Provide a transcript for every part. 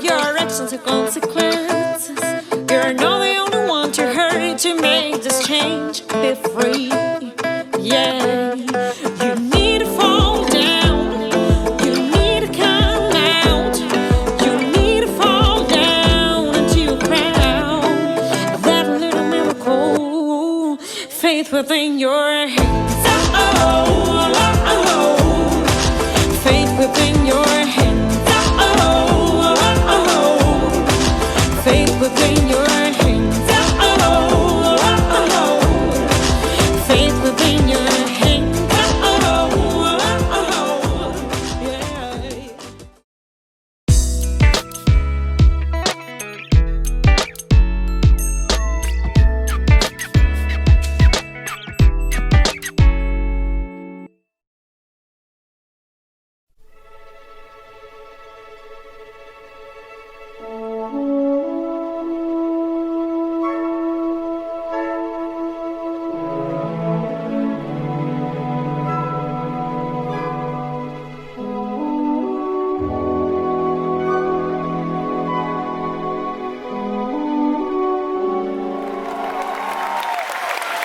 of your actions and consequences. You're not the only one to hurry to make this change. Be free, yeah. You need to fall down. You need to come out. You need to fall down into your crown. That little miracle, faith within your hands. Faith within your hands. Faith within your hands. Faith within your hands.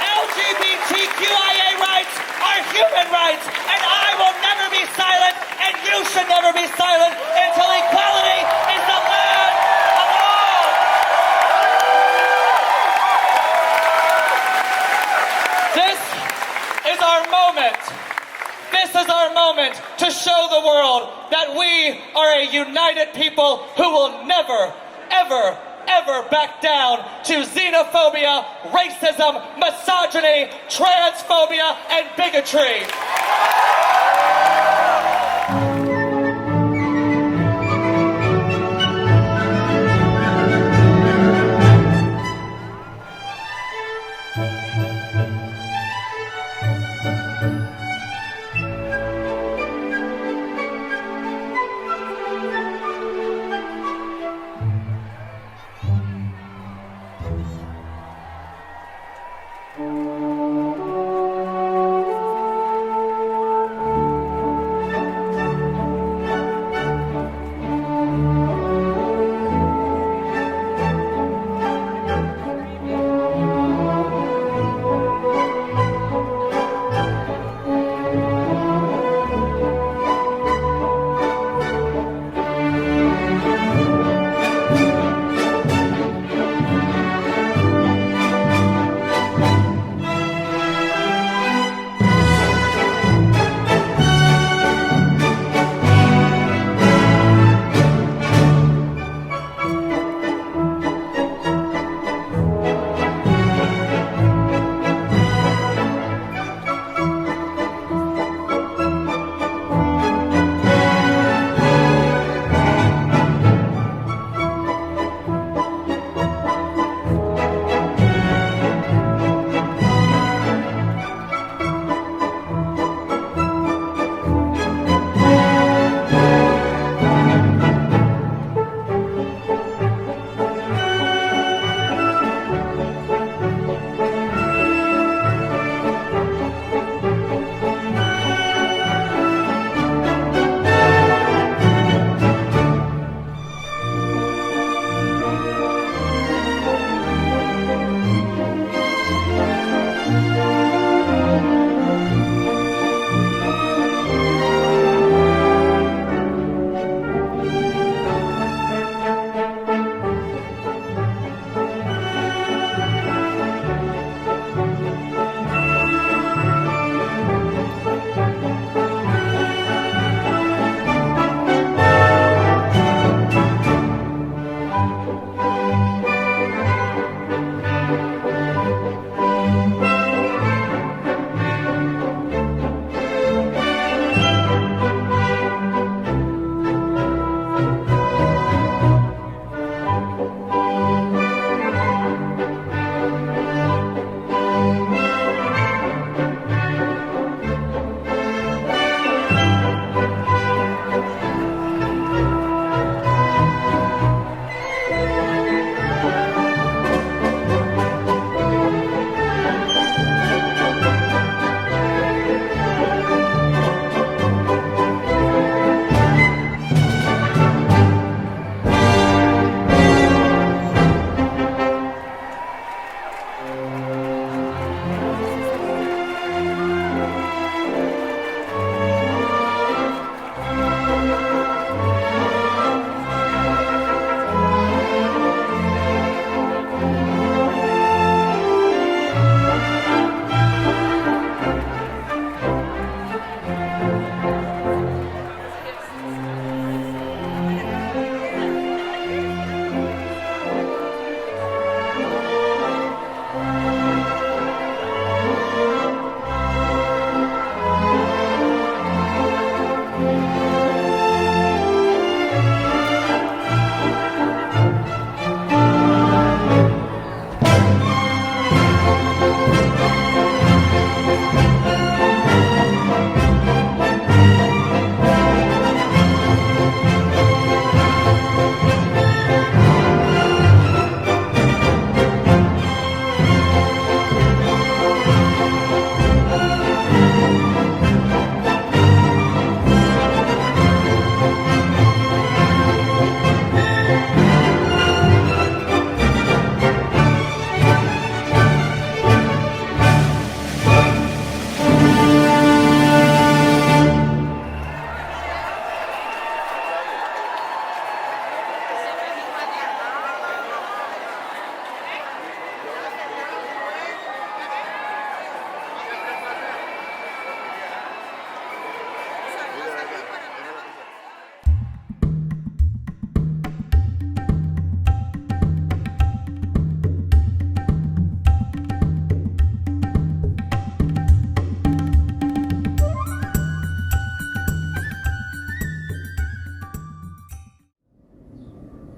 LGBTQIA rights are human rights, and I will never be silent, and you should never be silent until equality is the land of all. This is our moment. This is our moment to show the world that we are a united people who will never, ever, ever back down to xenophobia, racism, misogyny, transphobia, and bigotry.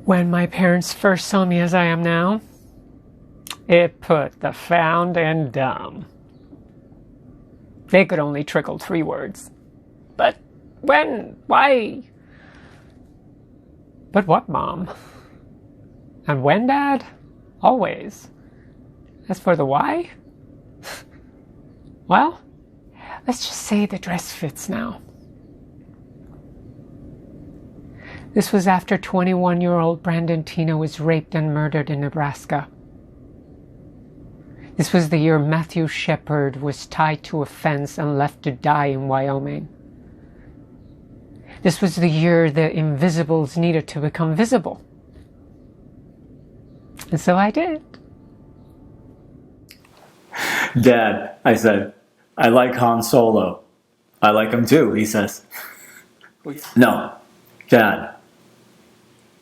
When my parents first saw me as I am now, it put the found in dumb. They could only trickle 3 words. But when? Why? But what, Mom? And when, Dad? Always. As for the why? Well, let's just say the dress fits now. This was after 21-year-old Brandon Tina was raped and murdered in Nebraska. This was the year Matthew Shepard was tied to a fence and left to die in Wyoming. This was the year the invisibles needed to become visible. And so I did. Dad, I said, I like Han Solo. I like him too, he says. No, Dad,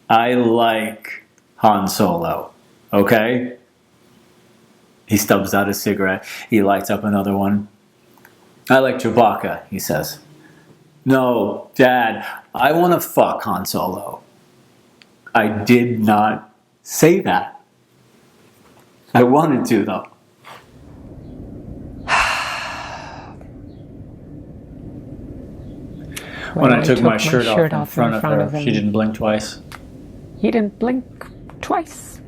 I like Han Solo, okay? He stubs out a cigarette. He lights up another one. I like Chewbacca, he says. No, Dad, I want to fuck Han Solo. I did not say that. I wanted to, though. When I took my shirt off in front of her, she didn't blink twice. He didn't blink twice.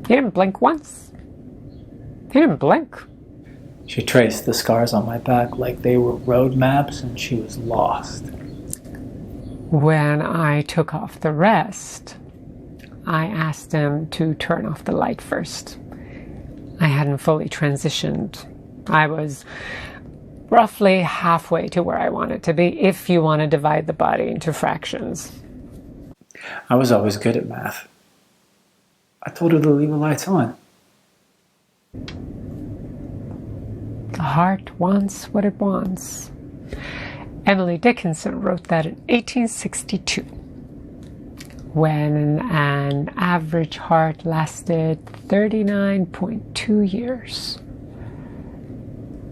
He didn't blink once. He didn't blink. She traced the scars on my back like they were road maps, and she was lost. When I took off the rest, I asked him to turn off the light first. I hadn't fully transitioned. I was roughly halfway to where I wanted to be, if you want to divide the body into fractions. I was always good at math. I told her to leave the lights on. The heart wants what it wants. Emily Dickinson wrote that in 1862, when an average heart lasted 39.2 years.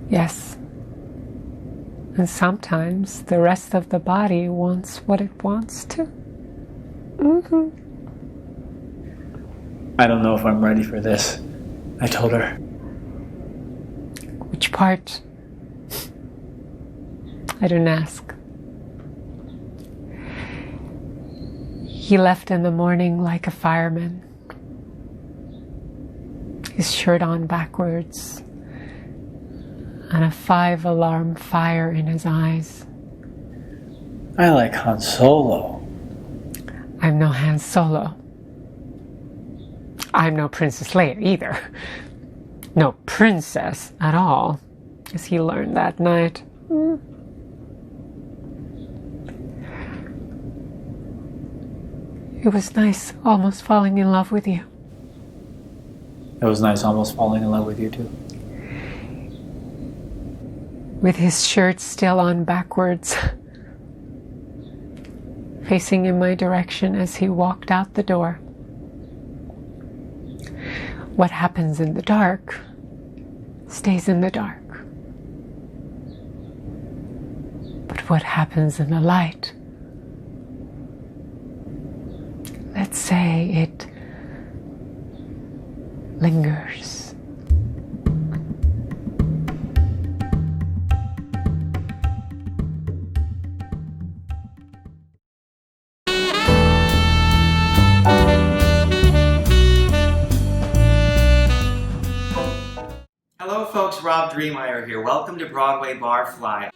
Yes. And sometimes the rest of the body wants what it wants to. I don't know if I'm ready for this, I told her. Which part? I didn't ask. He left in the morning like a fireman, his shirt on backwards, and a 5-alarm fire in his eyes. I like Han Solo. I'm no Han Solo. I'm no Princess Leia either. No princess at all, as he learned that night. It was nice almost falling in love with you. It was nice almost falling in love with you too. With his shirt still on backwards, facing in my direction as he walked out the door. What happens in the dark stays in the dark. But what happens in the light, let's say it lingers. Hello folks, Rob Driemeyer here. Welcome to Broadway Barfly.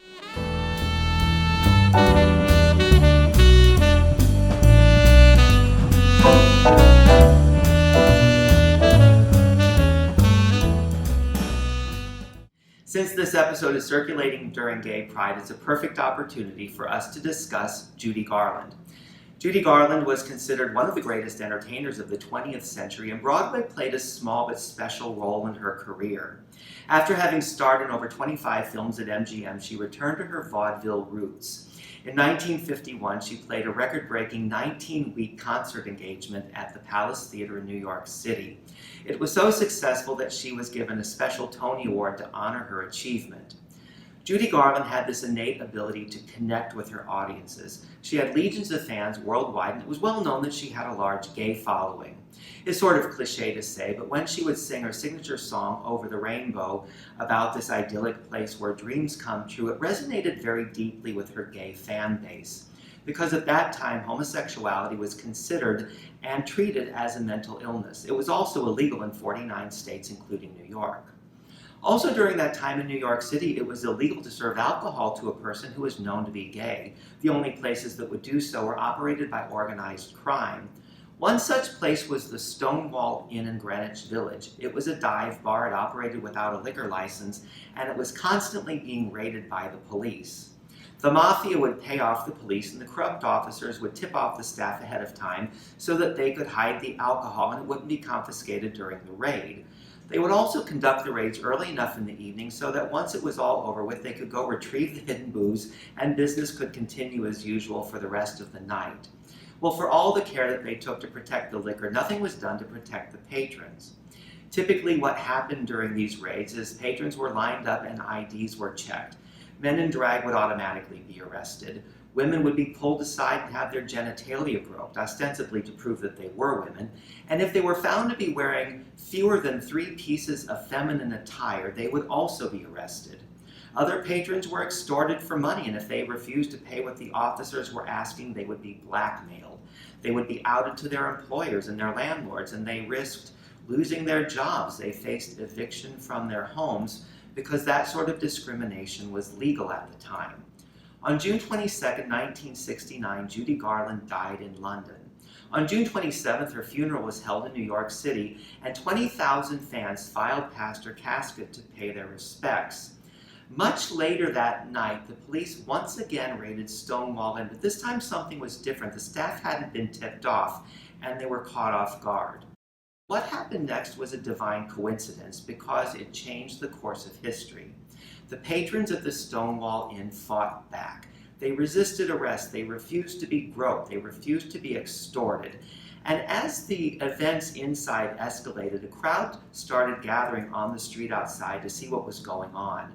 Since this episode is circulating during Gay Pride, it's a perfect opportunity for us to discuss Judy Garland. Judy Garland was considered one of the greatest entertainers of the 20th century, and Broadway played a small but special role in her career. After having starred in over 25 films at MGM, she returned to her vaudeville roots. In 1951, she played a record-breaking 19-week concert engagement at the Palace Theater in New York City. It was so successful that she was given a special Tony Award to honor her achievement. Judy Garland had this innate ability to connect with her audiences. She had legions of fans worldwide, and it was well known that she had a large gay following. It's sort of cliche to say, but when she would sing her signature song, Over the Rainbow, about this idyllic place where dreams come true, it resonated very deeply with her gay fan base. Because at that time, homosexuality was considered and treated as a mental illness. It was also illegal in 49 states, including New York. Also during that time in New York City, it was illegal to serve alcohol to a person who was known to be gay. The only places that would do so were operated by organized crime. One such place was the Stonewall Inn in Greenwich Village. It was a dive bar. It operated without a liquor license, and it was constantly being raided by the police. The mafia would pay off the police, and the corrupt officers would tip off the staff ahead of time so that they could hide the alcohol and it wouldn't be confiscated during the raid. They would also conduct the raids early enough in the evening so that once it was all over with, they could go retrieve the hidden booze and business could continue as usual for the rest of the night. Well, for all the care that they took to protect the liquor, nothing was done to protect the patrons. Typically what happened during these raids is patrons were lined up and IDs were checked. Men in drag would automatically be arrested. Women would be pulled aside and have their genitalia groped, ostensibly to prove that they were women. And if they were found to be wearing fewer than 3 pieces of feminine attire, they would also be arrested. Other patrons were extorted for money, and if they refused to pay what the officers were asking, they would be blackmailed. They would be outed to their employers and their landlords, and they risked losing their jobs. They faced eviction from their homes because that sort of discrimination was legal at the time. On June 22, 1969, Judy Garland died in London. On June 27th, her funeral was held in New York City, and 20,000 fans filed past her casket to pay their respects. Much later that night, the police once again raided Stonewall Inn, but this time something was different. The staff hadn't been tipped off, and they were caught off guard. What happened next was a divine coincidence because it changed the course of history. The patrons at the Stonewall Inn fought back. They resisted arrest. They refused to be groped. They refused to be extorted. And as the events inside escalated, a crowd started gathering on the street outside to see what was going on.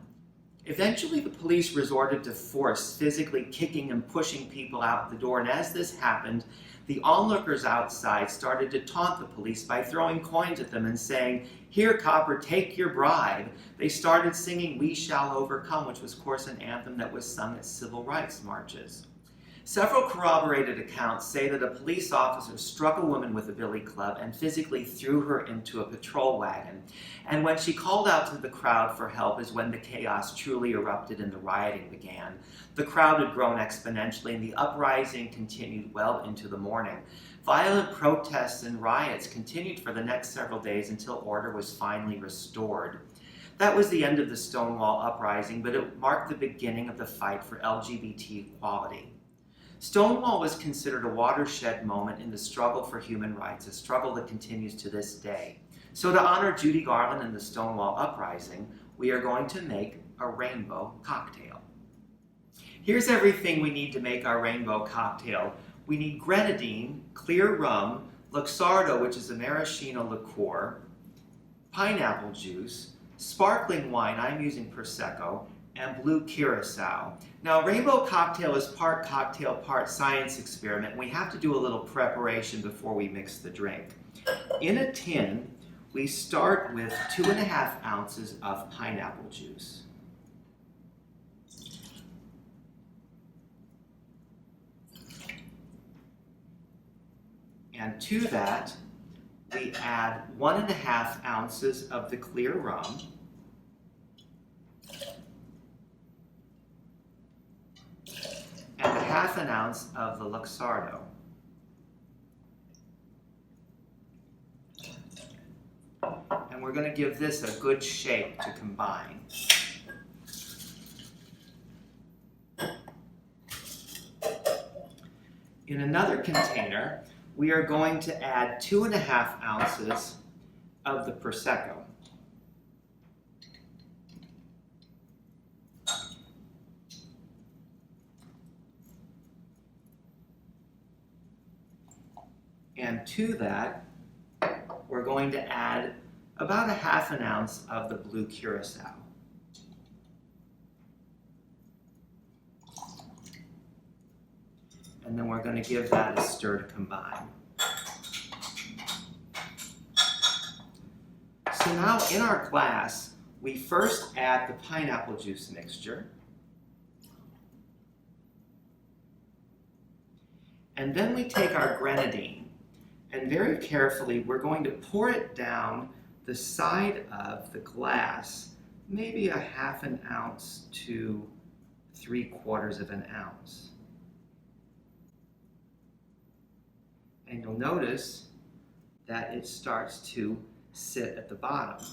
Eventually, the police resorted to force, physically kicking and pushing people out the door. And as this happened, the onlookers outside started to taunt the police by throwing coins at them and saying, "Here, copper, take your bribe." They started singing "We Shall Overcome," which was, of course, an anthem that was sung at civil rights marches. Several corroborated accounts say that a police officer struck a woman with a billy club and physically threw her into a patrol wagon. And when she called out to the crowd for help is when the chaos truly erupted and the rioting began. The crowd had grown exponentially and the uprising continued well into the morning. Violent protests and riots continued for the next several days until order was finally restored. That was the end of the Stonewall uprising, but it marked the beginning of the fight for LGBT equality. Stonewall was considered a watershed moment in the struggle for human rights, a struggle that continues to this day. So to honor Judy Garland and the Stonewall uprising, we are going to make a rainbow cocktail. Here's everything we need to make our rainbow cocktail. We need grenadine, clear rum, Luxardo, which is a maraschino liqueur, pineapple juice, sparkling wine, I'm using Prosecco, and blue curacao. Now, rainbow cocktail is part cocktail, part science experiment. We have to do a little preparation before we mix the drink. In a tin, we start with 2.5 ounces of pineapple juice. And to that, we add 1.5 ounces of the clear rum, and 1/2 ounce of the Luxardo. And we're going to give this a good shake to combine. In another container, we are going to add 2.5 ounces of the Prosecco. And to that, we're going to add about 1/2 ounce of the blue curacao. And then we're going to give that a stir to combine. So now in our glass, we first add the pineapple juice mixture. And then we take our grenadine, and very carefully we're going to pour it down the side of the glass, maybe a ½ an ounce to 3/4 of an ounce. And you'll notice that it starts to sit at the bottom.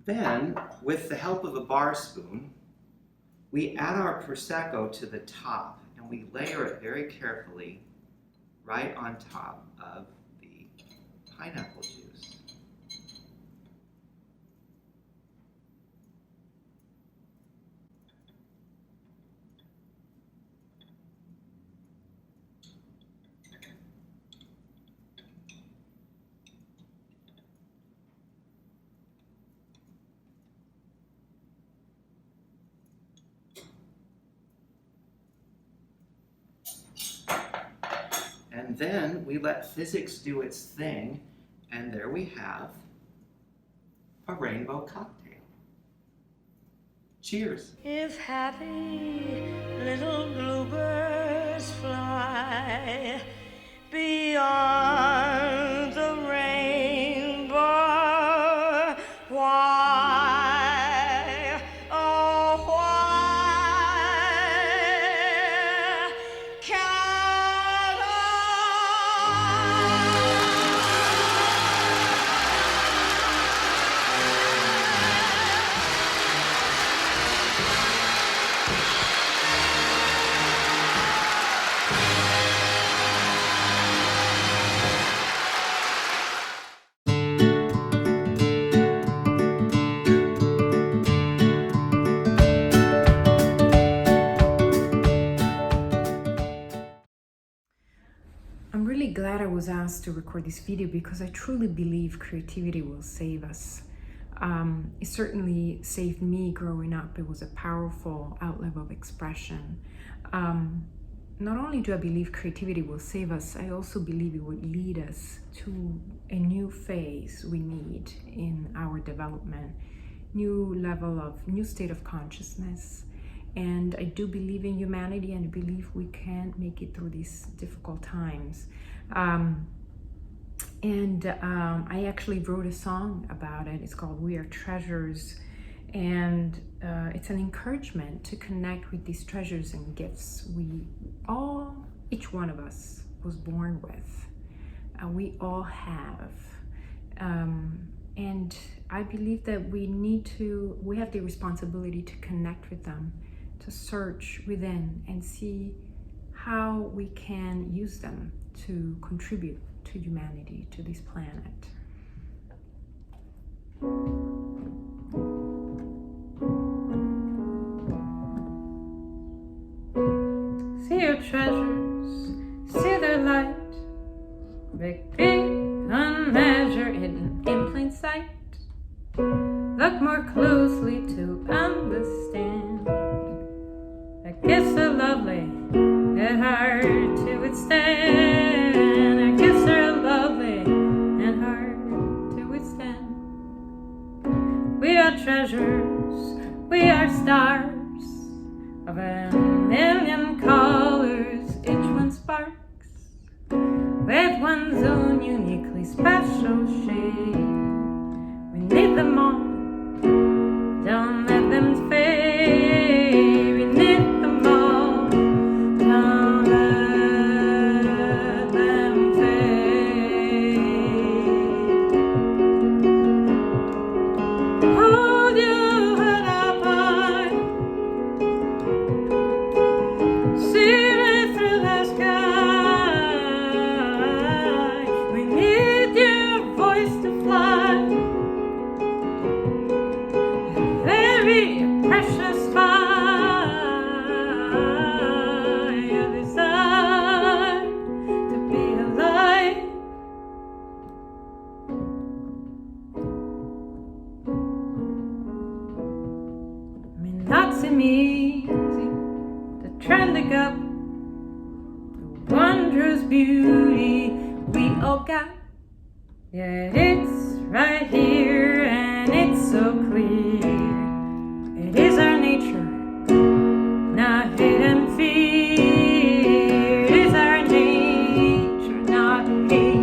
Then, with the help of a bar spoon, we add our Prosecco to the top, and we layer it very carefully right on top of the pineapple juice. And then we let physics do its thing, and there we have a rainbow cocktail. Cheers. If happy little bluebirds fly beyond the rainbow, why, oh why can't I? I'm really glad I was asked to record this video because I truly believe creativity will save us. It certainly saved me growing up. It was a powerful outlet of expression. Not only do I believe creativity will save us, I also believe it would lead us to a new phase we need in our development, new state of consciousness. And I do believe in humanity, and I believe we can make it through these difficult times. I actually wrote a song about it. It's called We Are Treasures. And it's an encouragement to connect with these treasures and gifts each one of us was born with. We all have. And I believe that we have the responsibility to connect with them, to search within and see how we can use them to contribute to humanity, to this planet. See your treasures, see their light, big, unmeasured, hidden in plain sight. Look more closely to understand. A gifts are lovely, yet hard to withstand. Our gifts are lovely and hard to withstand. We are treasures, we are stars of a million colors, each one sparks with one's own uniquely special shade. We need them all, don't let them fade. We need them all, don't let them fade. Hold your head up high, see right through the sky. We need your voice to fly. wondrous beauty we all got. Yeah, it's right here and it's so clear. It is our nature, not hate and fear. It is our nature, not hate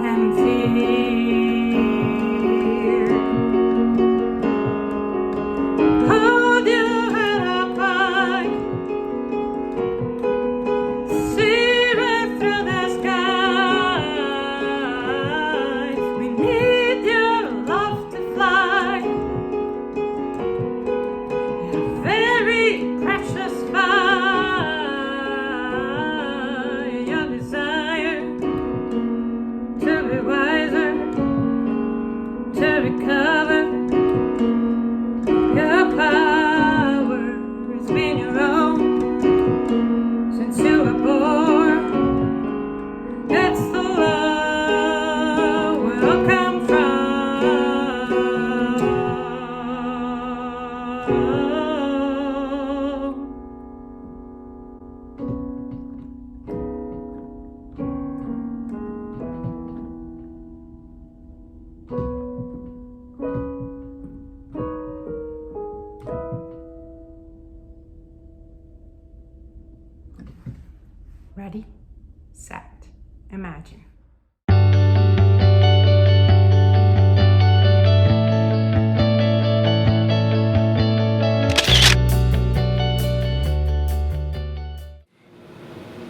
and fear. Hold your head up high, see right through the sky. We need your love to fly, your very precious fire, your desire to be wiser, to recover. Your power has been your own since you were born. That's the love we all come from. Ready, set, imagine.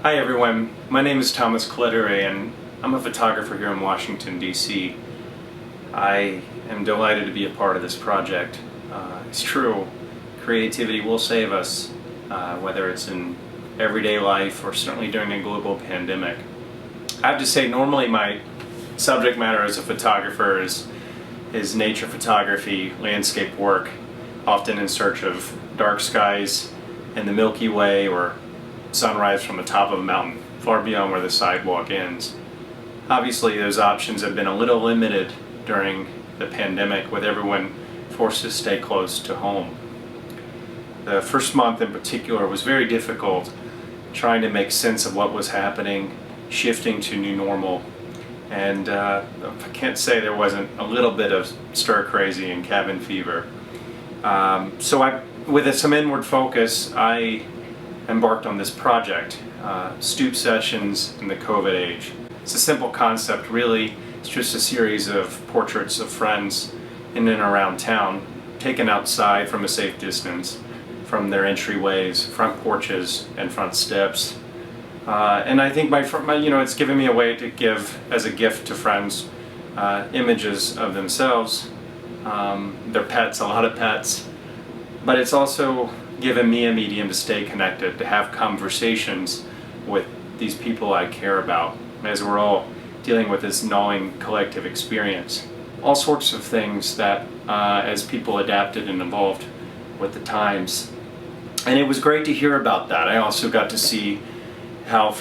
Hi everyone, my name is Thomas Claudio and I'm a photographer here in Washington, D.C. I am delighted to be a part of this project. It's true, creativity will save us, whether it's in everyday life or certainly during a global pandemic. I have to say, normally my subject matter as a photographer is nature photography, landscape work, often in search of dark skies and the Milky Way or sunrise from the top of a mountain, far beyond where the sidewalk ends. Obviously, those options have been a little limited during the pandemic, with everyone forced to stay close to home. The first month in particular was very difficult, trying to make sense of what was happening, shifting to new normal. And I can't say there wasn't a little bit of stir crazy and cabin fever. With some inward focus, I embarked on this project, Stoop Sessions in the COVID age. It's a simple concept, really. It's just a series of portraits of friends in and around town, taken outside from a safe distance, from their entryways, front porches, and front steps. And I think it's given me a way to give, as a gift to friends, images of themselves, their pets, a lot of pets, but it's also given me a medium to stay connected, to have conversations with these people I care about, as we're all dealing with this gnawing collective experience. All sorts of things that, as people adapted and evolved with the times. And it was great to hear about that. I also got to see how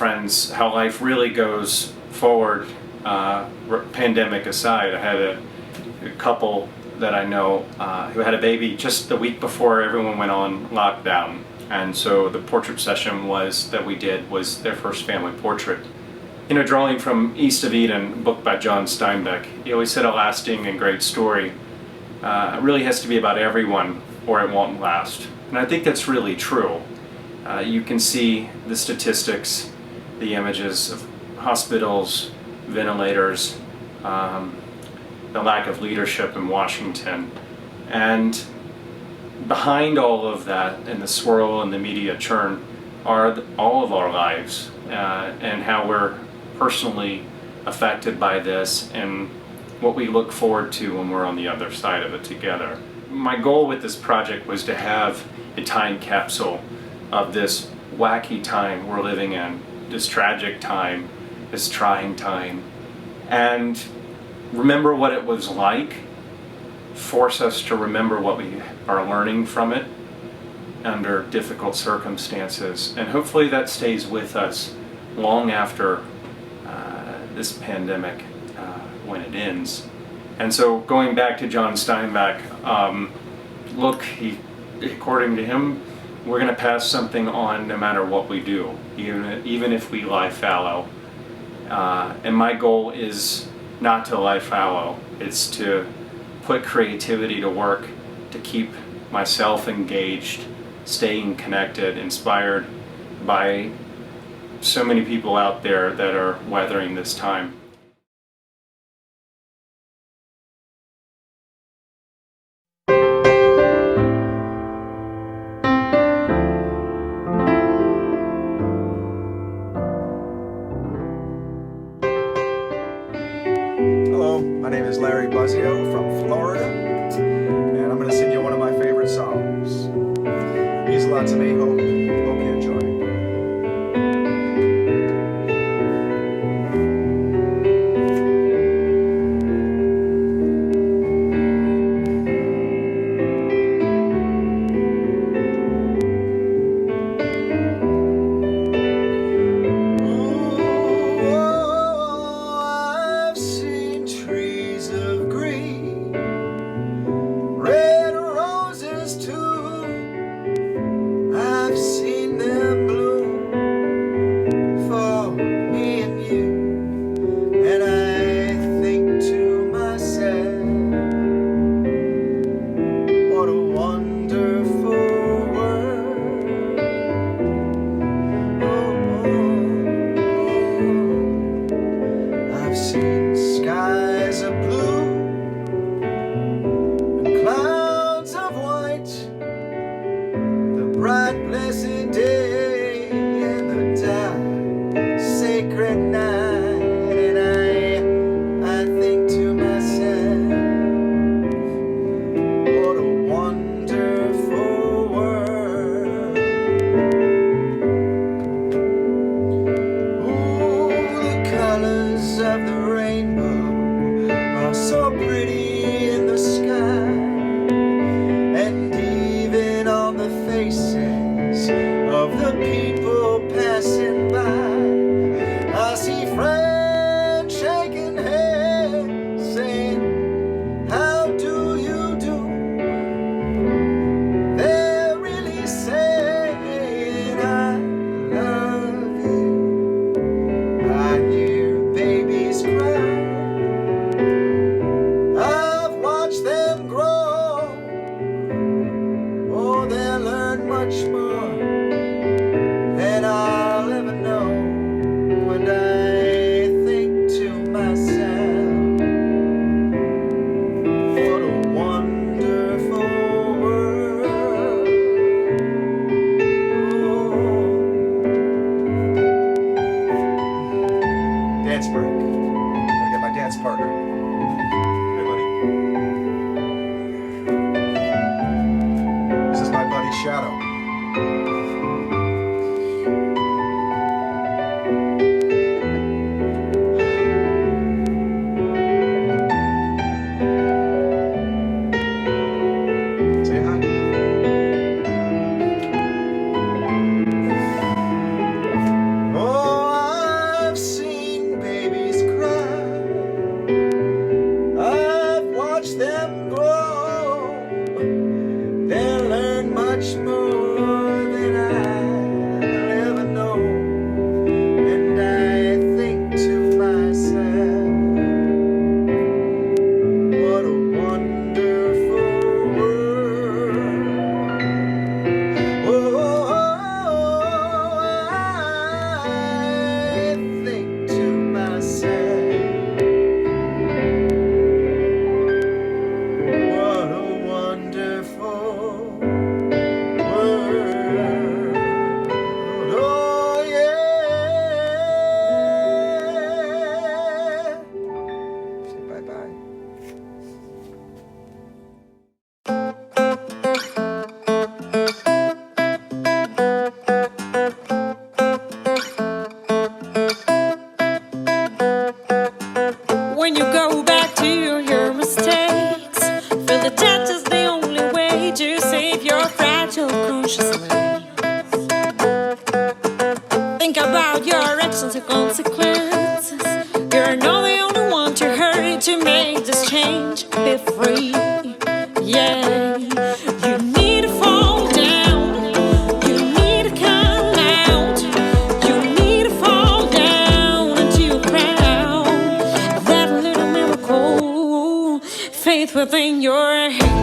life really goes forward, pandemic aside. I had a couple that I know who had a baby just the week before everyone went on lockdown. And so the portrait session was their first family portrait. In a drawing from East of Eden, a book by John Steinbeck, he always said a lasting and great story really has to be about everyone or it won't last. And I think that's really true. You can see the statistics, the images of hospitals, ventilators, the lack of leadership in Washington. And behind all of that and the swirl and the media churn are all of our lives and how we're personally affected by this and what we look forward to when we're on the other side of it together. My goal with this project was to have a time capsule of this wacky time we're living in, this tragic time, this trying time, and remember what it was like, force us to remember what we are learning from it under difficult circumstances, and hopefully that stays with us long after this pandemic when it ends. And so going back to John Steinbeck, according to him, we're going to pass something on no matter what we do, even if we lie fallow. And my goal is not to lie fallow. It's to put creativity to work, to keep myself engaged, staying connected, inspired by so many people out there that are weathering this time. Hello, my name is Larry Buzzio from Florida, and I'm going to sing you one of my favorite songs. It means a lot to me. Hope you enjoy it. Free, yeah. You need to fall down. within your head.